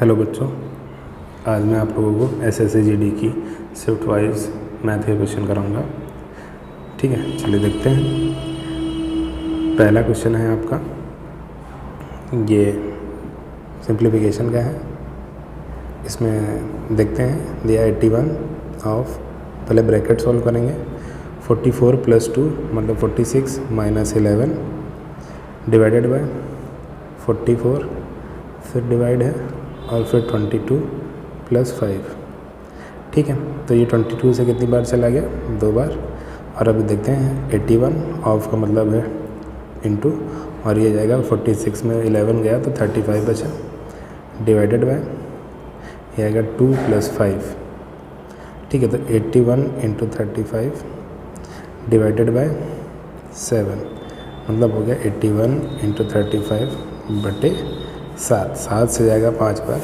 Hello बच्चों, आज मैं आप लोगों को एसएससी जीडी की शिफ्ट वाइज मैथ के क्वेश्चन कराऊंगा। ठीक है, चलिए देखते हैं। पहला क्वेश्चन है आपका, ये सिंप्लीफिकेशन का है। इसमें देखते हैं दिया 81 ऑफ, पहले ब्रैकेट सॉल्व करेंगे। 44 + 2 मतलब 46 - 11 डिवाइडेड बाय 44, फिर डिवाइड है और फिर 22 + 5। ठीक है, तो ये 22 से कितनी बार चला गया? 2 बार। और अभी देखते हैं 81 ऑफ का मतलब है इनटू, और ये जाएगा 46 में 11 गया तो 35 बचा, डिवाइडेड बाय ये आएगा 2 + 5। ठीक है, तो 81 × 35 डिवाइडेड बाय 7 मतलब हो गया 81 × 35/7। 7 से जाएगा 5 बार।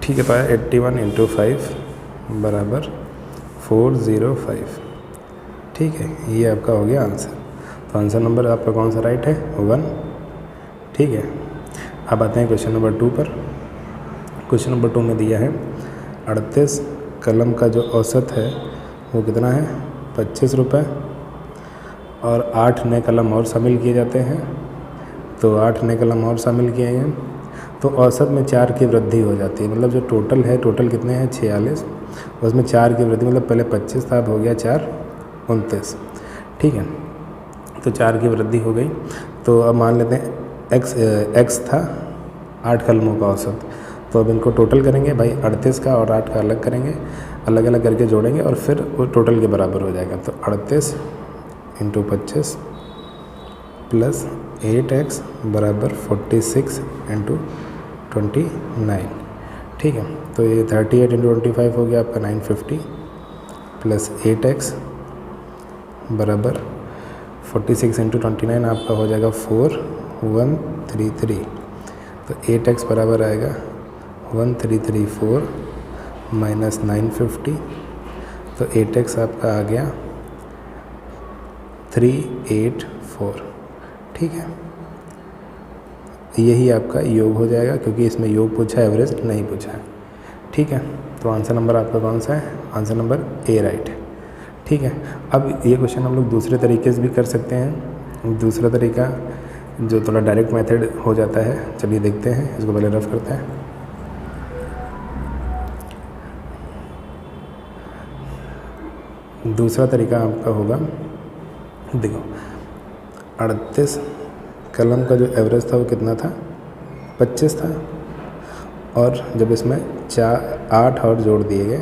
ठीक है, तो आया 81 × 5 = 405। ठीक है, ये आपका हो गया आंसर। तो आंसर नंबर आपका कौन सा राइट है? 1। ठीक है, अब आते हैं क्वेश्चन नंबर 2 पर। क्वेश्चन नंबर 2 में दिया है 38 कलम का जो औसत है वो कितना है? 25 रुपये। और 8 नए कलम और शामिल किए जाते हैं। तो 8 नए कलम और शामिल किए हैं तो औसत में 4 की वृद्धि हो जाती है। मतलब जो टोटल है, टोटल कितने हैं? 46, उसमें 4 की वृद्धि, मतलब पहले 25 था, अब हो गया 4 29। ठीक है, तो 4 की वृद्धि हो गई। तो अब मान लेते हैं x था 8 कलमों का औसत। तो अब इनको टोटल करेंगे भाई, 38 का और 8 का अलग करेंगे, अलग अलग करके जोड़ेंगे और फिर वो टोटल के बराबर हो जाएगा। तो 38 × 25 + 8x = 46 × 29। ठीक है, तो ये 38 × 25 हो गया आपका 950 + 8x = 46 × 29 आपका हो जाएगा 4133। तो 8x बराबर आएगा 1334 - 950। तो 8x आपका आ गया 384। ठीक है, यही आपका योग हो जाएगा, क्योंकि इसमें योग पूछा है, एवरेज नहीं पूछा है। ठीक है, तो आंसर नंबर आपका कौन सा है? आंसर नंबर ए राइट है। ठीक है, अब ये क्वेश्चन हम लोग दूसरे तरीके से भी कर सकते हैं। दूसरा तरीका जो थोड़ा डायरेक्ट मेथड हो जाता है, चलिए देखते हैं। इसको पहले रफ करते हैं। दूसरा तरीका आपका होगा, देखो 38 कलम का जो एवरेज था वो कितना था? 25 था। और जब इसमें 8 और जोड़ दिए गए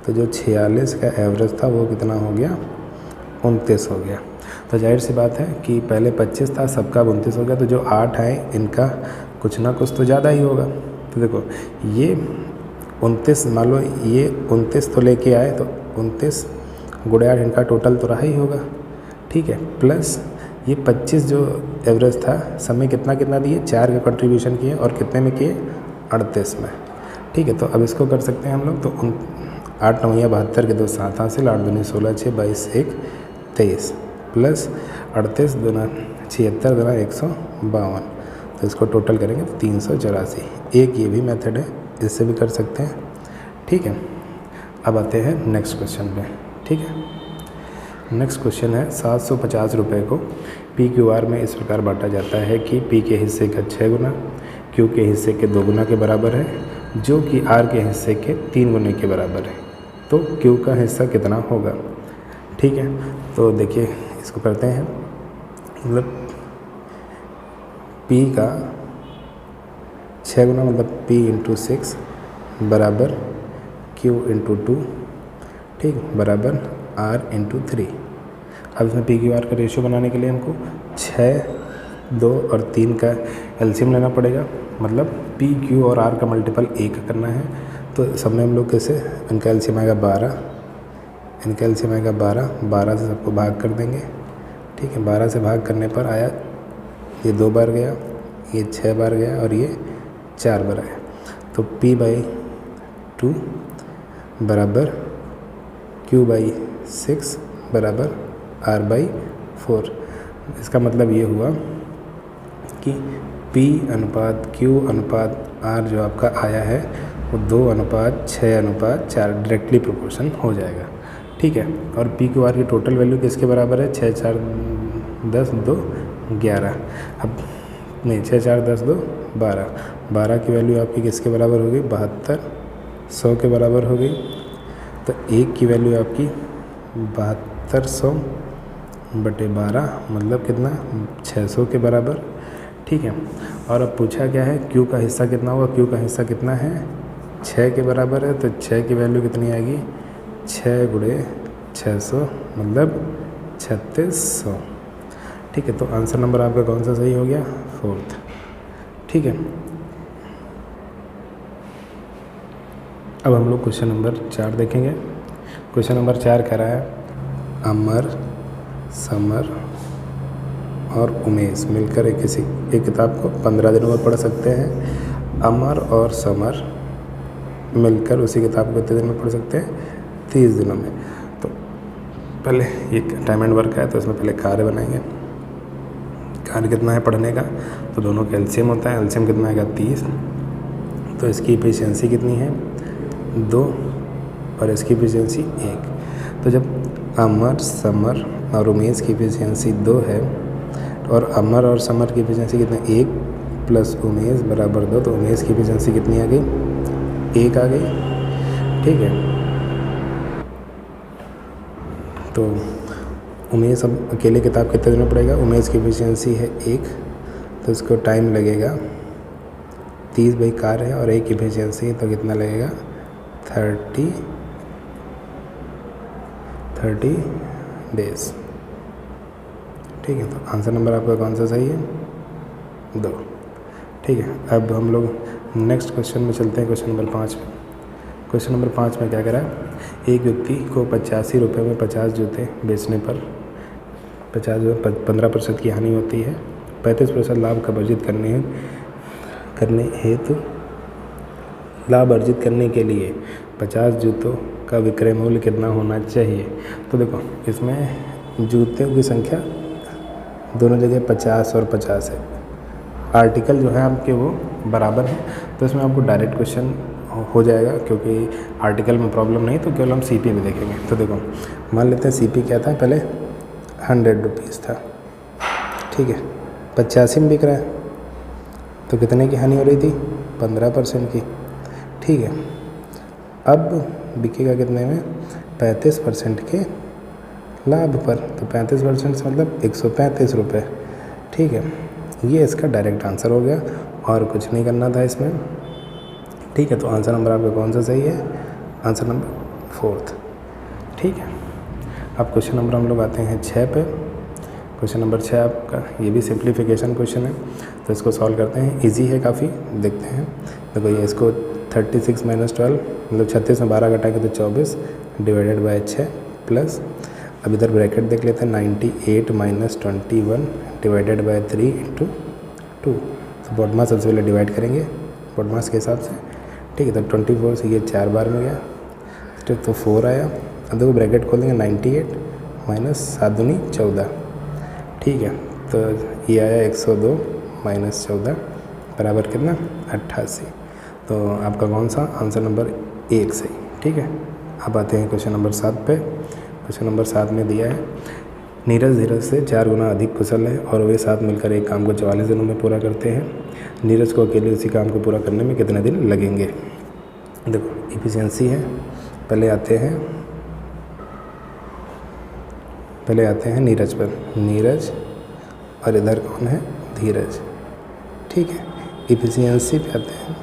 तो जो 46 का एवरेज था वो कितना हो गया? 29 हो गया। तो जाहिर सी बात है कि पहले 25 था, सबका 29 हो गया, तो जो 8 आए इनका कुछ ना कुछ तो ज़्यादा ही होगा। तो देखो ये 29, मान लो ये 29 तो लेके आए, तो 29 × 8 इनका टोटल तो रहा ही होगा। ठीक है, प्लस ये 25 जो एवरेज था, सब में कितना कितना दिए? 4 का कंट्रीब्यूशन किए, और कितने में किए? 38 में। ठीक है, तो अब इसको कर सकते हैं हम लोग। तो 8 9 72 के 2 7 हासिल, 8 दूनी 16, 6 22 1 23 प्लस 38 दूना 76 दूना 152। तो इसको टोटल करेंगे तो 384। एक ये भी मेथड है, इससे भी कर सकते हैं। ठीक है, अब आते हैं नेक्स्ट क्वेश्चन पे। ठीक है, नेक्स्ट क्वेश्चन है 750 रुपये को PQR में इस प्रकार बांटा जाता है कि P के हिस्से का 6 गुना, Q के हिस्से के 2 गुना के बराबर है, जो कि R के हिस्से के 3 गुने के बराबर है। तो Q का हिस्सा कितना होगा? ठीक है, तो देखिए इसको करते हैं। मतलब P का 6 गुना मतलब P × 6 बराबर Q × 2, ठीक, बराबर R × 3। अब इसमें PQR का रेशियो बनाने के लिए हमको 6, 2 और 3 का एलसीएम लेना पड़ेगा। मतलब PQ और R का मल्टीपल 1 करना है। तो सब में हम लोग कैसे, इनका एलसीएम आएगा 12, इनका एलसीएम आएगा 12 से सबको भाग कर देंगे। ठीक है, 12 से भाग करने पर आया, ये 2 बार गया, ये 6 बार गया और ये 4 बार आया। तो P/2 बराबर Q/6 बराबर R/4। इसका मतलब ये हुआ कि P/Q आर जो आपका आया है वो 2:6:4 डायरेक्टली प्रोपोर्शन हो जाएगा। ठीक है, और पी क्यू आर की टोटल वैल्यू किसके बराबर है? 6 4 10 2 11। अब नहीं, 6 4 10 2 12। 12 की वैल्यू आपकी किसके बराबर हो गई? 72। 100 के बराबर हो गई। तो 1 की वैल्यू आपकी 7200/12 मतलब कितना? 600 के बराबर। ठीक है, और अब पूछा क्या है? क्यू का हिस्सा कितना होगा? क्यू का हिस्सा कितना है? 6 के बराबर है। तो 6 की वैल्यू कितनी आएगी? 6 × 600 मतलब 3600। ठीक है, तो आंसर नंबर आपका कौन सा सही हो गया? 4th। ठीक है, अब हम लोग क्वेश्चन नंबर 4 देखेंगे। क्वेश्चन नंबर 4 कह रहा है अमर, समर और उमेश मिलकर एक किताब को 15 दिनों में पढ़ सकते हैं। अमर और समर मिलकर उसी किताब को कितने दिन में पढ़ सकते हैं? 30 दिनों में। तो पहले एक टाइम एंड वर्क है, तो इसमें पहले कार्य बनाएंगे। कार्य कितना है पढ़ने का? तो दोनों का एलसीएम होता है। एलसीएम कितना आएगा? 30। तो इसकी एफिशिएंसी कितनी है? 2 और इसकी एफिशिएंसी 1। तो जब अमर, समर और उमेश की एफिशिएंसी 2 है और अमर और समर की एफिशिएंसी कितनी? 1 + उमेश बराबर 2। तो उमेश की एफिशिएंसी कितनी आ गई? 1 आ गई। ठीक है, तो उमेश अब अकेले किताब कितने दिन में पढ़ेगा? उमेश की एफिशिएंसी है 1, तो इसको टाइम लगेगा 30 भाई कार्य है और 1 की एफिशिएंसी, तो कितना लगेगा? 30 डेज। ठीक है, तो आंसर नंबर आपका कौन सा सही है? 2। ठीक है, अब हम लोग नेक्स्ट क्वेश्चन में चलते हैं, क्वेश्चन नंबर 5 में। क्वेश्चन नंबर 5 में क्या करा है? एक व्यक्ति को 85 रुपये में 50 जूते बेचने पर 15% की हानि होती है। 35% लाभ का अर्जित हेतु लाभ अर्जित करने के लिए 50 जूतों का विक्रय मूल्य कितना होना चाहिए? तो देखो, इसमें जूतों की संख्या दोनों जगह 50 और 50 है। आर्टिकल जो है आपके वो बराबर है, तो इसमें आपको डायरेक्ट क्वेश्चन हो जाएगा, क्योंकि आर्टिकल में प्रॉब्लम नहीं, तो केवल हम सीपी में देखेंगे। तो देखो, मान लेते हैं सीपी क्या था? पहले 100 रुपीज़ था। ठीक है, 85 में बिक रहा है, तो कितने की हानि हो रही थी? 15% की। ठीक है, अब बिकेगा कितने में? 35% के लाभ पर। तो 35% से मतलब 135 रुपये। ठीक है, ये इसका डायरेक्ट आंसर हो गया और कुछ नहीं करना था इसमें। ठीक है, तो आंसर नंबर आपका कौन सा सही है? Answer number 4th। ठीक है, अब क्वेश्चन नंबर हम लोग आते हैं 6 पे। क्वेश्चन नंबर 6 आपका ये भी सिंप्लीफिकेशन क्वेश्चन है, तो इसको सॉल्व करते हैं। इजी है काफ़ी, देखते हैं। देखो, ये इसको 36 - 12 मतलब 36 में 12 घटाएंगे तो 24 डिवाइडेड बाय 6 प्लस, अब इधर ब्रैकेट देख लेते हैं, 98 - 21 डिवाइडेड बाय 3 × 2। तो बॉडमास सबसे पहले डिवाइड करेंगे बॉडमास के हिसाब से। ठीक है, तो 24 से ये 4 बार में गया, तो 4 आया। अब देखो ब्रैकेट खोल देंगे, 98 - 7 दूनी 14। ठीक है, तो ये आया 102 - 14 बराबर कितना? 88। तो आपका कौन सा? आंसर नंबर 1 सही। ठीक है, अब आते हैं क्वेश्चन नंबर 7 पे। क्वेश्चन नंबर 7 में दिया है नीरज धीरज से 4 गुना अधिक कुशल है और वे साथ मिलकर एक काम को 44 दिनों में पूरा करते हैं। नीरज को अकेले उसी काम को पूरा करने में कितने दिन लगेंगे? देखो, एफिशिएंसी है, पहले आते हैं नीरज पर। नीरज और इधर कौन है? धीरज। ठीक है, एफिशिएंसी पे आते हैं,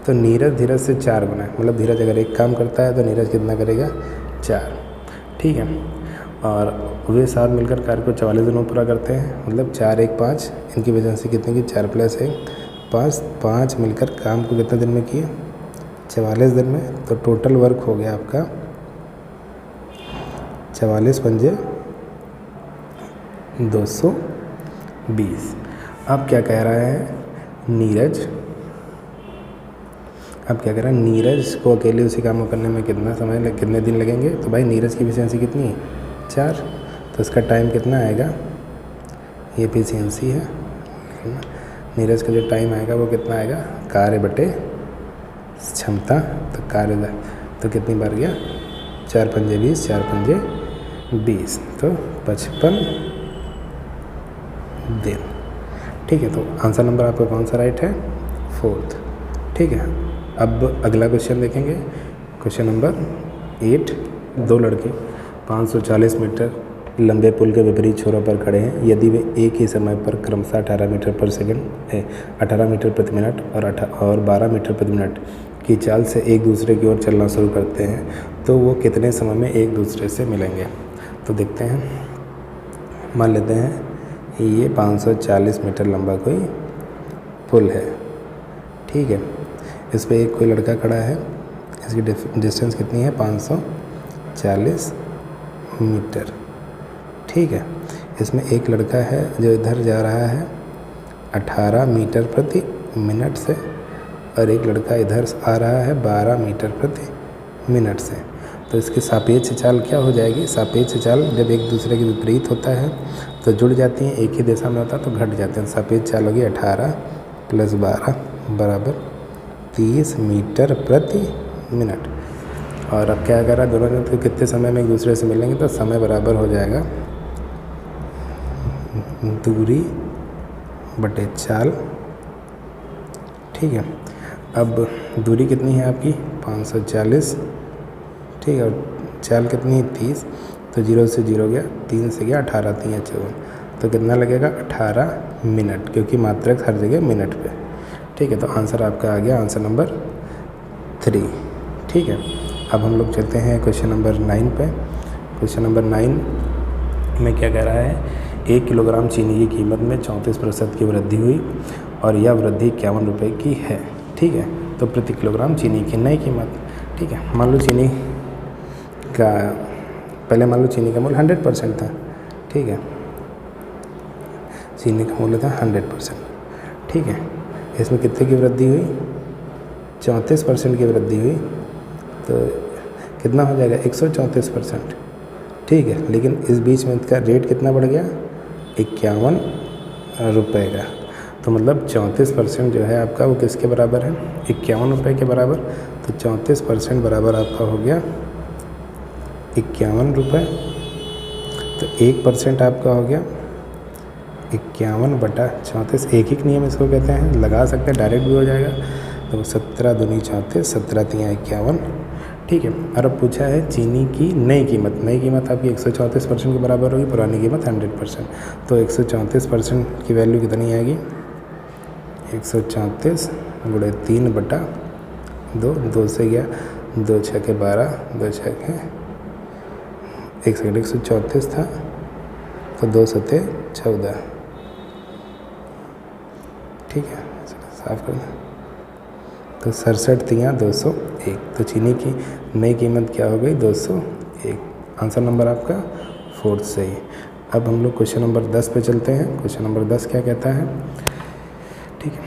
तो नीरज धीरज से 4 गुना है, मतलब धीरज अगर एक काम करता है तो नीरज कितना करेगा? 4। ठीक है, और वे साथ मिलकर कार्य को 44 दिनों में पूरा करते हैं, मतलब 4 1 5, इनकी एफिशिएंसी कितने की? 4 + 1 5। 5 मिलकर काम को कितने दिन में किए? 44 दिन में। तो टोटल वर्क हो गया आपका 44 × 5 = 220। अब क्या कह रहा है? नीरज को अकेले उसी काम को करने में कितने दिन लगेंगे? तो भाई नीरज की एफिशिएंसी कितनी है? 4, तो इसका टाइम कितना आएगा? ये एफिशिएंसी है, नीरज का जो टाइम आएगा वो कितना आएगा? कार्य बटे क्षमता, तो कार्य तो कितनी बार गया, 4 पंजे 20, 4 पंजे 20, तो 55 दिन। ठीक है, तो आंसर नंबर आपका कौन सा राइट है, 4th। ठीक है, अब अगला क्वेश्चन देखेंगे। Question number 8। 2 लड़के 540 मीटर लंबे पुल के विपरीत छोरों पर खड़े हैं। यदि वे एक ही समय पर क्रमशः 18 मीटर पर सेकंड 18 मीटर प्रति मिनट और 12 मीटर प्रति मिनट की चाल से एक दूसरे की ओर चलना शुरू करते हैं तो वो कितने समय में एक दूसरे से मिलेंगे। तो देखते हैं, मान लेते हैं ये 540 मीटर लंबा कोई पुल है। ठीक है, इस पर एक कोई लड़का खड़ा है, इसकी डिस्टेंस कितनी है, 540 मीटर। ठीक है, इसमें एक लड़का है जो इधर जा रहा है 18 मीटर प्रति मिनट से, और एक लड़का इधर आ रहा है 12 मीटर प्रति मिनट से। तो इसकी सापेक्ष चाल क्या हो जाएगी, सापेक्ष चाल जब एक दूसरे के विपरीत होता है तो जुड़ जाती हैं, एक ही दिशा में होता है तो घट जाते हैं। सापेक्ष चाल होगी 18 + 12 बराबर 30 मीटर प्रति मिनट। और अब क्या करा, दोनों जन तो कितने समय में एक दूसरे से मिलेंगे, तो समय बराबर हो जाएगा दूरी बटे चाल। ठीक है, अब दूरी कितनी है आपकी 540, ठीक है, और चाल कितनी है 30, तो 0 से 0 गया, 3 से गया 18, 3 या 54, तो कितना लगेगा 18 मिनट, क्योंकि मात्रक हर जगह मिनट पे। ठीक है, तो आंसर आपका आ गया आंसर नंबर 3। ठीक है, अब हम लोग चलते हैं क्वेश्चन नंबर 9 पे। क्वेश्चन नंबर 9 में क्या कह रहा है, 1 किलोग्राम चीनी की कीमत में 34% की वृद्धि हुई और यह वृद्धि 51 रुपये की है। ठीक है, तो प्रति किलोग्राम चीनी की नई कीमत। ठीक है, मान लो चीनी का पहले मान लो चीनी का मूल्य 100% था। ठीक है, चीनी का मूल्य था 100%। ठीक है, इसमें कितने की वृद्धि हुई, 34% की वृद्धि हुई, तो कितना हो जाएगा 134%। ठीक है, लेकिन इस बीच में इसका रेट कितना बढ़ गया, 51 रुपये का। तो मतलब 34% जो है आपका वो किसके बराबर है, 51 रुपये के बराबर। तो 34% बराबर आपका हो गया 51 रुपये। तो 1% आपका हो गया 51/34। एक ही नियम इसको कहते हैं, लगा सकते हैं, डायरेक्ट भी हो जाएगा। तो 17 दूनी 34, 17 तियाँ 51। ठीक है, और अब पूछा है चीनी की नई कीमत। नई कीमत आपकी 134% के बराबर होगी, पुरानी कीमत 100%। तो 134% की वैल्यू कितनी आएगी, 134 × 3/2, 2 से गया, 2 × 6 = 12, 2 × 6 = 1 सेकंड, 134 था तो 2 × 7 = 14। ठीक है, साफ कर दें, तो 67 तियाँ 201। तो चीनी की नई कीमत क्या हो गई, 201। आंसर नंबर आपका 4th सही। अब हम लोग क्वेश्चन नंबर 10 पे चलते हैं। क्वेश्चन नंबर 10 क्या कहता है, ठीक है,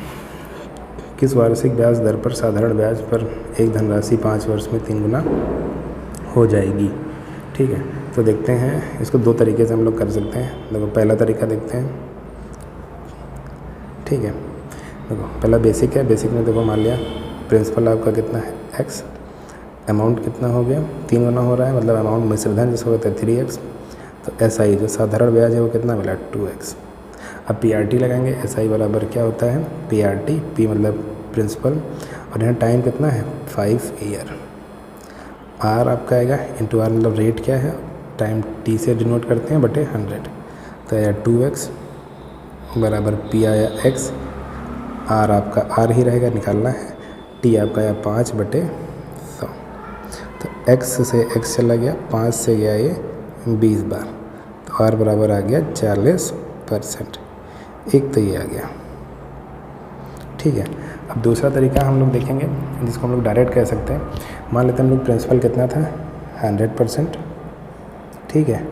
किस वार्षिक ब्याज दर पर साधारण ब्याज पर एक धनराशि 5 वर्ष में 3 गुना हो जाएगी। ठीक है, तो देखते हैं, इसको 2 तरीके से हम लोग कर सकते हैं। देखो पहला तरीका देखते हैं। ठीक है, देखो पहला बेसिक है। बेसिक में देखो मान लिया प्रिंसिपल आपका कितना है x, अमाउंट कितना हो गया 3 गुना हो रहा है, मतलब अमाउंट मिश्रधन जिसको कहते हैं 3x। तो SI जो साधारण ब्याज है वो कितना मिला 2x। अब PRT लगाएंगे। SI बराबर क्या होता है PRT, P मतलब प्रिंसिपल, और यहाँ टाइम कितना है 5 ईयर। R आपका आएगा इंटू R मतलब रेट क्या है, टाइम T से डिनोट करते हैं बटे 100। तो आया 2x बराबर P आया x, R आपका R ही रहेगा, निकालना है। T आपका आया 5/100। तो x से x चला गया, 5 से गया ये 20 बार, तो R बराबर आ गया 40%। एक तो ये आ गया। ठीक है, अब दूसरा तरीका हम लोग देखेंगे जिसको हम लोग डायरेक्ट कह सकते हैं। मान लेते हैं हम लोग प्रिंसिपल कितना था 100%। ठीक है,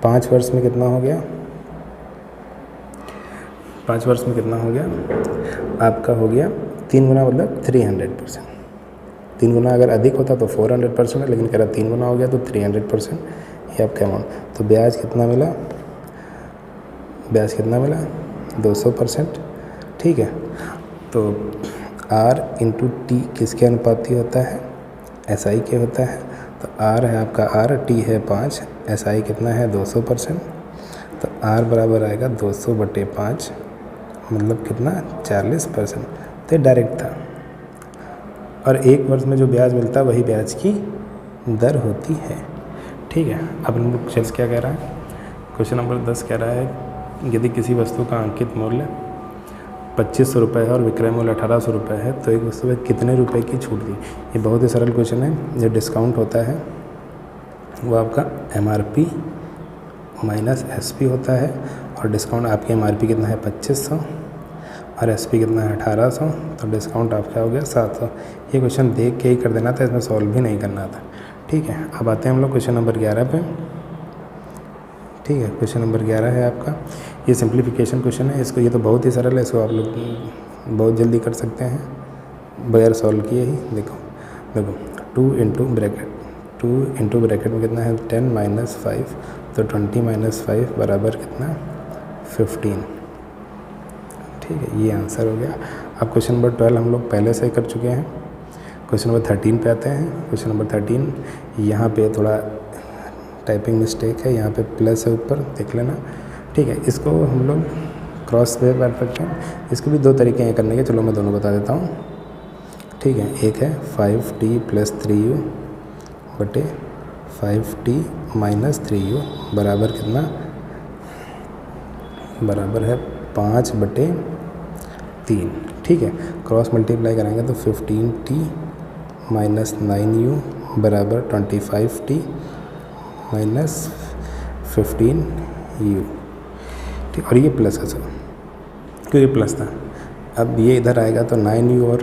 5 वर्ष में कितना हो गया, 5 वर्ष में कितना हो गया आपका, हो गया 3 गुना मतलब 300%। 3 गुना अगर अधिक होता तो 400% है, लेकिन कह रहा 3 गुना हो गया तो 300% ये आपका अमाउंट। तो ब्याज कितना मिला, ब्याज कितना मिला 200%। ठीक है, तो R इंटू टी किसके अनुपाती होता है, SI के होता है। तो R है आपका R, T है 5, SI कितना है 200%। तो R बराबर आएगा 200/5, मतलब कितना 40%। तो ये डायरेक्ट था। और 1 वर्ष में जो ब्याज मिलता है वही ब्याज की दर होती है। ठीक है, अब हम लोग क्वेश्चन क्या कह रहा है, क्वेश्चन नंबर 10 कह रहा है यदि किसी वस्तु का अंकित मूल्य 2500 रुपये है और विक्रय मूल्य 1800 रुपये है तो एक वस्तु पर कितने रुपए की छूट दी। ये बहुत ही सरल क्वेश्चन है। जो डिस्काउंट होता है वो आपका MRP माइनस SP होता है, और डिस्काउंट आपकी MRP कितना है 2500 और SP कितना है 1800, तो डिस्काउंट आपका हो गया 700। ये क्वेश्चन देख के ही कर देना था, इसमें सॉल्व भी नहीं करना था। ठीक है, अब आते हैं हम लोग क्वेश्चन नंबर 11 पे। ठीक है, क्वेश्चन नंबर 11 है आपका, ये सिंप्लीफिकेशन क्वेश्चन है। इसको, ये तो बहुत ही सरल है, इसको आप लोग बहुत जल्दी कर सकते हैं बगैर सॉल्व किए ही। देखो 2 इंटू ब्रैकेट में कितना है 10 माइनस 5, तो 20 माइनस 5 बराबर कितना 15। ठीक है, ये आंसर हो गया। अब क्वेश्चन नंबर 12 हम लोग पहले से ही कर चुके हैं। क्वेश्चन नंबर 13 पे आते हैं। क्वेश्चन नंबर 13, यहाँ पे थोड़ा टाइपिंग मिस्टेक है, यहाँ पे प्लस है ऊपर, देख लेना। ठीक है, इसको हम लोग क्रॉस पे कर सकते हैं। इसके भी 2 तरीके हैं करने के, चलो मैं दोनों बता देता हूँ। ठीक है, एक है 5t + 3u बटे 5t - 3u बराबर कितना, बराबर है 5/3। ठीक है, क्रॉस मल्टीप्लाई कराएंगे तो 15t - 9u बराबर 25t - 15u। ठीक, और ये प्लस है सर, क्यों ये प्लस था। अब ये इधर आएगा तो 9u और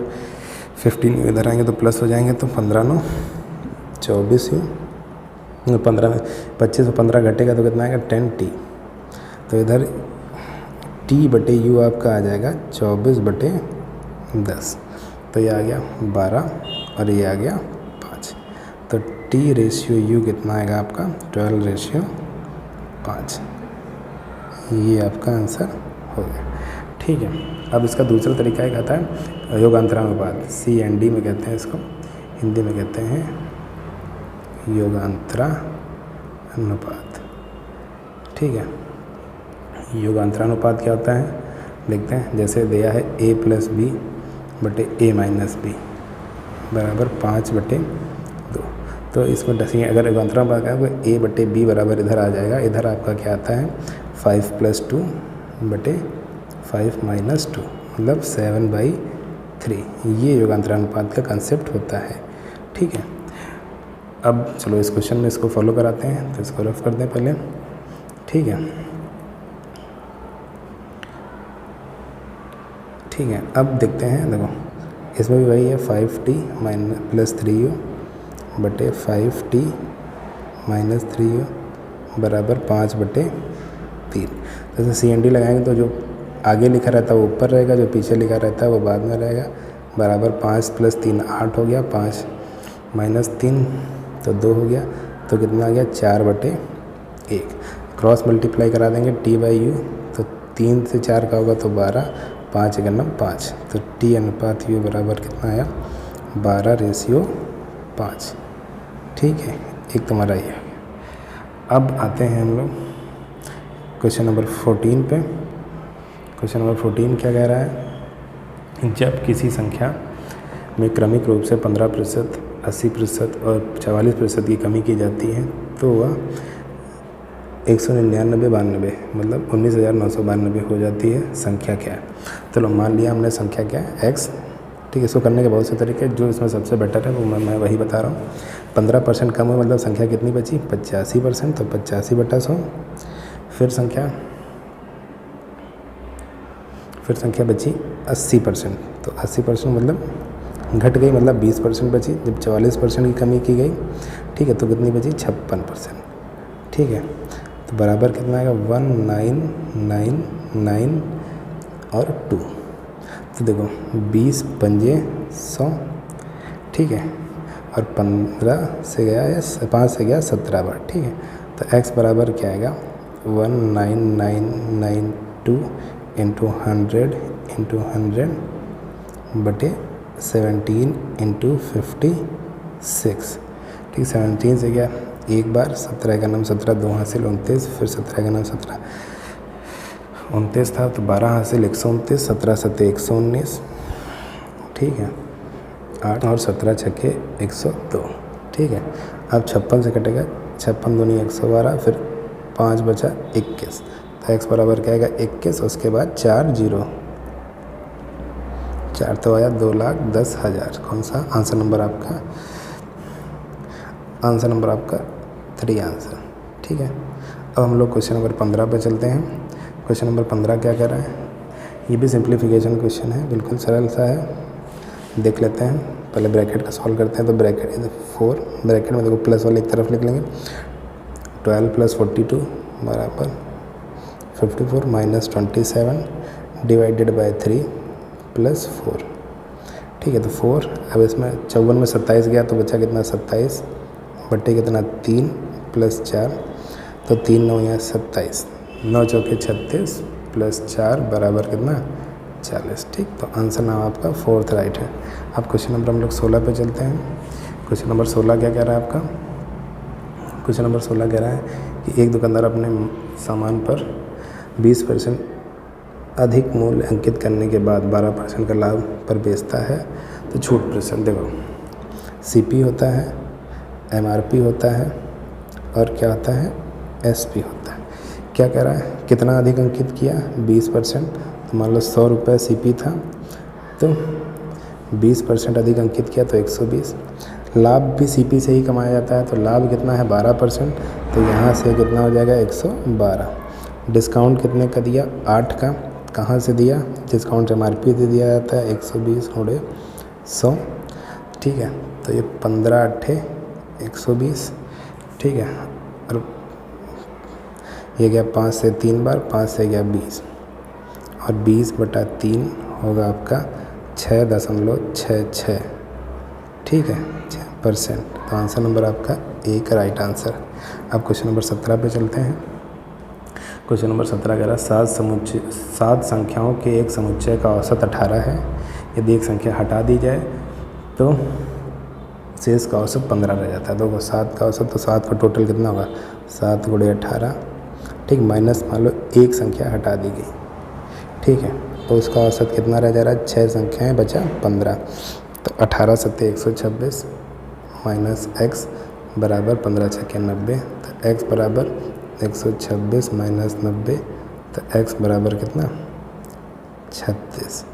15u इधर आएंगे तो प्लस हो जाएंगे, तो 15 9 24u, 15 में 25 और 15 घटेगा तो कितना आएगा 10t। तो इधर t/u आपका आ जाएगा 24/10, तो ये आ गया 12 और ये आ गया 5। तो t/u कितना आएगा आपका 12/5। ये आपका आंसर हो गया। ठीक है, अब इसका दूसरा तरीका एक आता है योगांतरानुपात, CND में कहते हैं इसको, हिंदी में कहते हैं योगांतरानुपात। ठीक है, योगांतरानुपात क्या होता है देखते हैं। जैसे दिया है a + b बटे a - b बराबर 5/2। तो इसमें अगर योगांतरानुपात का है तो a/b बराबर इधर आ जाएगा। इधर आपका क्या आता है 5 + 2 बटे 5 - 2 मतलब 7/3। ये योगांतरानुपात का कंसेप्ट होता है। ठीक है, अब चलो इस क्वेश्चन में इसको फॉलो कराते हैं, तो इसको रफ कर दें पहले। ठीक है, ठीक है, अब देखते हैं। देखो इसमें भी वही है 5t + 3u बटे 5t - 3u बराबर 5/3। जैसे CND लगाएंगे तो जो आगे लिखा रहता है वो ऊपर रहेगा, जो पीछे लिखा रहता है वो बाद में रहेगा। बराबर 5 + 3 8 हो गया, 5 - 3 तो 2 हो गया, तो कितना आ गया 4/1। क्रॉस मल्टीप्लाई करा देंगे t/u, तो 3 से 4 का होगा तो 12, 5 × 5, तो t/u बराबर कितना आया 12/5। ठीक है, एक तुम्हारा ये। अब आते हैं हम लोग क्वेश्चन नंबर 14 पे। क्वेश्चन नंबर 14 क्या कह रहा है, जब किसी संख्या में क्रमिक रूप से 15%, 80% और 44% की कमी की जाती है तो वह 199 मतलब 19,992 हो जाती है। संख्या क्या है। चलो मान लिया हमने संख्या क्या है x। ठीक है, इसको करने के बहुत से तरीके हैं, जो इसमें सबसे बेटर है वो मैं वही बता रहा हूँ। 15% कम है मतलब संख्या कितनी बची 85%, तो 85/100। फिर संख्या बची 80%, तो 80% मतलब घट गई, मतलब 20% बची। जब 44% की कमी की गई, ठीक है, तो कितनी बची 56%। ठीक है, तो बराबर कितना आएगा 1999 और 2। तो देखो 20 × 5 = 100। ठीक है, और 15 से गया या 5 से गया 17 बार। ठीक है, तो x बराबर क्या आएगा 19992 × 100 × 100 बटे 17 इंटू 56, ठीक। 17 से गया एक बार, 17 का नाम 17, 2 हासिल 29, फिर 17 का नाम 17, 29 था तो 12 हासिल 129, 17 सत्ते 119, ठीक है। 8 और 17 छक्के 102, ठीक है। अब 56 से कटेगा, 56 दूनी 112, फिर 5 बचा 21, तो x बराबर क्या आएगा 21, उसके बाद 4 जीरो, 4 तो आया 2,10,000। कौन सा आंसर नंबर आपका? आंसर नंबर आपका 3 आंसर, ठीक है। अब हम लोग क्वेश्चन नंबर 15 पे चलते हैं। क्वेश्चन नंबर 15 क्या कह रहा है? ये भी सिंप्लीफिकेशन क्वेश्चन है, बिल्कुल सरल सा है, देख लेते हैं। पहले ब्रैकेट का सॉल्व करते हैं। तो ब्रैकेट 4, ब्रैकेट में देखो प्लस वाले एक तरफ लिख लेंगे, 12 + 42 बराबर 54 - 27 डिवाइडेड बाय 3 + 4, ठीक है। तो 4, अब इसमें 54 में 27 गया तो बचा कितना 27 बट्टे कितना 3 + 4, तो 3 9 या 27, 9 चौके 36 + 4 बराबर कितना 40, ठीक। तो आंसर नाम आपका 4th राइट है। अब क्वेश्चन नंबर हम लोग 16 पे चलते हैं। क्वेश्चन नंबर 16 क्या कह रहा है आपका? क्वेश्चन नंबर 16 कह रहा है कि एक दुकानदार अपने सामान पर 20% अधिक मूल्य अंकित करने के बाद 12% का लाभ पर बेचता है, तो छूट परसेंट देखो, CP होता है, MRP होता है और क्या होता है SP होता है। क्या कह रहा है? कितना अधिक अंकित किया 20%, तो मान लो 100 रुपये CP था, तो 20% अधिक अंकित किया तो 120। लाभ भी CP से ही कमाया जाता है, तो लाभ कितना है 12%, तो यहाँ से कितना हो जाएगा 112। डिस्काउंट कितने का दिया 8 का, कहाँ से दिया? डिस्काउंट MRP से दिया जाता है 120 × 100, ठीक है। तो ये 15 × 8 120, ठीक है। और ये गया 5 से 3 बार, 5 से गया 20, और 20/3 होगा आपका 6.66, ठीक है 6%। तो आंसर नंबर आपका 1 राइट आंसर। अब क्वेश्चन नंबर 17 पे चलते हैं। क्वेश्चन नंबर 17 कह रहा है 7 संख्याओं के एक समुच्चय का औसत 18 है। यदि एक संख्या हटा दी जाए तो शेष का औसत 15 रह जाता है। देखो 7 का औसत, तो 7 का टोटल कितना होगा 7 × 18, ठीक, माइनस मान लो एक संख्या हटा दी गई, ठीक है, तो उसका औसत कितना रह जा रहा है 6 संख्याएं बचा 15, तो 18 सत्ते 126 माइनस x बराबर 15 छक्के 90, तो x बराबर 126 माइनस 90, तो x बराबर कितना 36,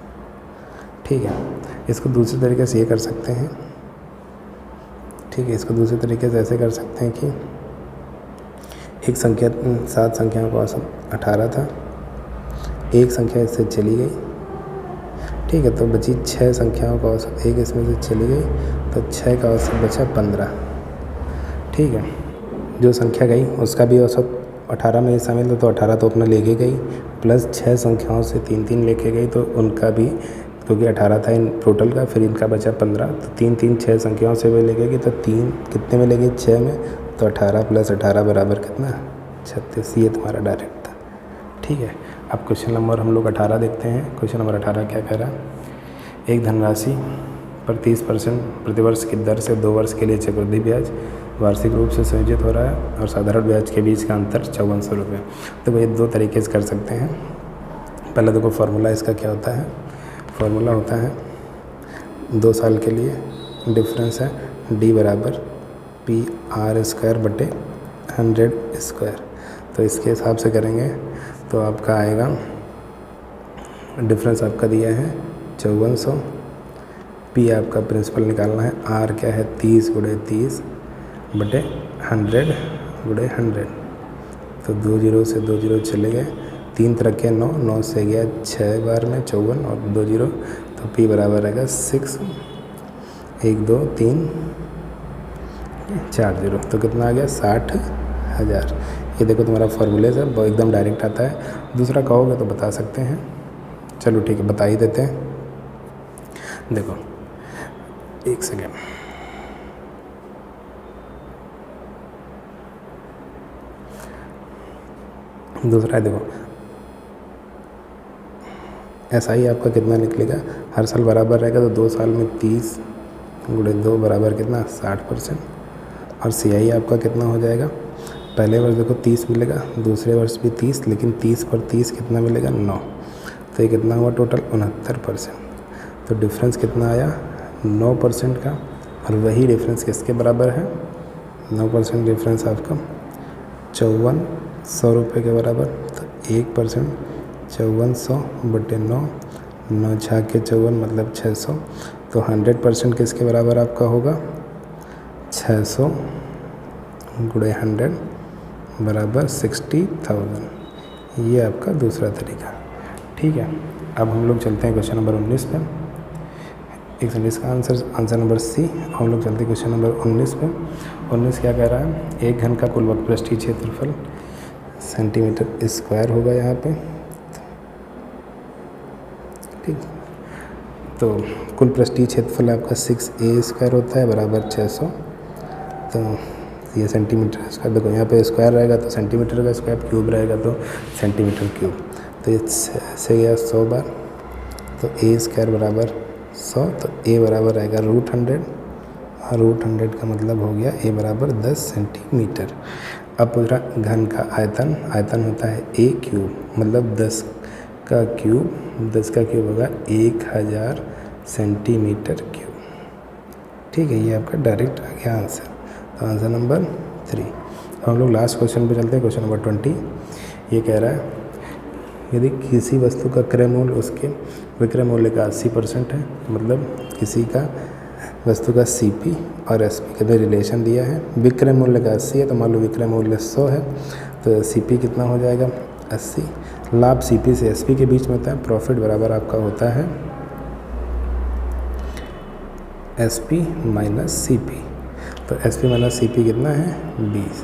ठीक है। इसको दूसरे तरीके से ये कर सकते हैं, ठीक है, इसको दूसरे तरीके से ऐसे कर सकते हैं कि एक संख्या 7 संख्याओं का औसत 18 था, एक संख्या इससे चली गई, ठीक है, तो बची 6 संख्याओं का औसत, एक इसमें से चली गई तो 6 का औसत बचा 15, ठीक है। जो संख्या गई उसका भी औसत 18 में ही शामिल था, तो 18 तो अपना लेके गई, प्लस 6 संख्याओं से 3 लेके गई, तो उनका भी, क्योंकि 18 था इन टोटल का, फिर इनका बचा 15, तो 3 6 संख्याओं से भी लेके गई, तो 3 कितने में लेगी 6 में, तो 18 + 18 बराबर कितना 36। ये तुम्हारा डायरेक्ट था, ठीक है। अब क्वेश्चन नंबर हम लोग 18 देखते हैं। क्वेश्चन नंबर 18 क्या कह रहा है? एक धनराशि पर 30% प्रतिवर्ष की दर से 2 वर्ष के लिए चक्रवृद्धि ब्याज वार्षिक रूप से संयोजित हो रहा है और साधारण ब्याज के बीच का अंतर 5400 रुपये। तो ये 2 तरीके से कर सकते हैं। पहले देखो फार्मूला इसका क्या होता है? फार्मूला होता है 2 साल के लिए डिफरेंस है D बराबर PR²/100²। तो इसके हिसाब से करेंगे तो आपका आएगा, डिफरेंस आपका दिया है 5400, P आपका प्रिंसिपल निकालना है, R क्या है 30 × 30/100 तो 2 0 से 2 0 चले गए, 3 3 9, 9 से गया 6 बार में 54 और 2 0, तो P बराबर रहेगा 6 1 2 3 4 0, तो कितना आ गया 60,000। ये देखो तुम्हारा फार्मूले से एकदम डायरेक्ट आता है। दूसरा कहोगे तो बता सकते हैं, चलो ठीक है बता ही देते हैं। देखो एक सेकेंड, दूसरा है देखो SI आपका कितना निकलेगा, हर साल बराबर रहेगा तो 2 साल में 30 गुणे 2 बराबर कितना 60%। और CI आपका कितना हो जाएगा, पहले वर्ष देखो 30 मिलेगा, दूसरे वर्ष भी 30, लेकिन 30 पर 30 कितना मिलेगा 9, तो ये कितना हुआ टोटल 69%। तो डिफरेंस कितना आया 9% का। और वही डिफरेंस किसके बराबर है, 9% डिफरेंस आपका 5400 रुपये के बराबर। तो 1% 5400 बटे 9, 9 छः के 54 मतलब 600। तो 100% किसके बराबर आपका होगा, 600 गुणे 100 बराबर 60,000। ये आपका दूसरा तरीका। ठीक है, अब हम लोग चलते हैं क्वेश्चन नंबर 19 पे। 119 का आंसर नंबर सी। हम लोग चलते हैं क्वेश्चन नंबर 19 पे। 19 क्या कह रहा है, एक घन का कुल वक्रपृष्ठीय क्षेत्रफल सेंटीमीटर स्क्वायर होगा यहाँ पे। ठीक, तो कुल पृष्ठीय क्षेत्रफल आपका 6a² होता है बराबर 600। तो ये सेंटीमीटर स्क्वायर, देखो यहाँ पे स्क्वायर रहेगा तो सेंटीमीटर का स्क्वायर, क्यूब रहेगा तो सेंटीमीटर क्यूब। तो इससे गया 100 बार, तो a² बराबर 100, तो a बराबर रहेगा √100, और √100 का मतलब हो गया a बराबर 10 सेंटीमीटर। अब पूरा घन का आयतन होता है a³, मतलब 10 का क्यूब होगा 1000 सेंटीमीटर क्यूब। ठीक है, ये आपका डायरेक्ट आ गया आंसर। तो आंसर नंबर 3। हम लोग लास्ट क्वेश्चन पे चलते हैं, क्वेश्चन नंबर 20। ये कह रहा है यदि किसी वस्तु का क्रय मूल्य उसके विक्रय मूल्य का 80% है, मतलब किसी का वस्तु का CP और SP के रिलेशन दिया है, विक्रय मूल्य का 80 है, तो मान लो विक्रय मूल्य 100 है, तो CP कितना हो जाएगा 80। लाभ CP से SP के बीच में होता है, प्रॉफिट बराबर आपका होता है SP माइनस CP। तो SP माइनस CP कितना है 20,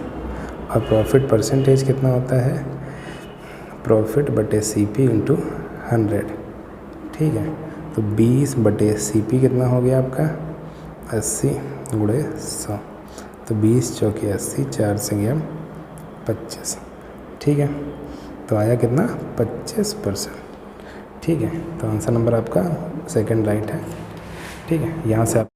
और प्रॉफिट परसेंटेज कितना होता है, प्रॉफिट बटे CP इंटू 100। ठीक है, तो 20 बटे CP कितना हो गया आपका 80 गुणे 100। तो 20 चौके 80, 4 से गया 25। ठीक है, तो आया कितना 25%। ठीक है, तो आंसर नंबर आपका सेकंड राइट है। ठीक है, यहाँ से आप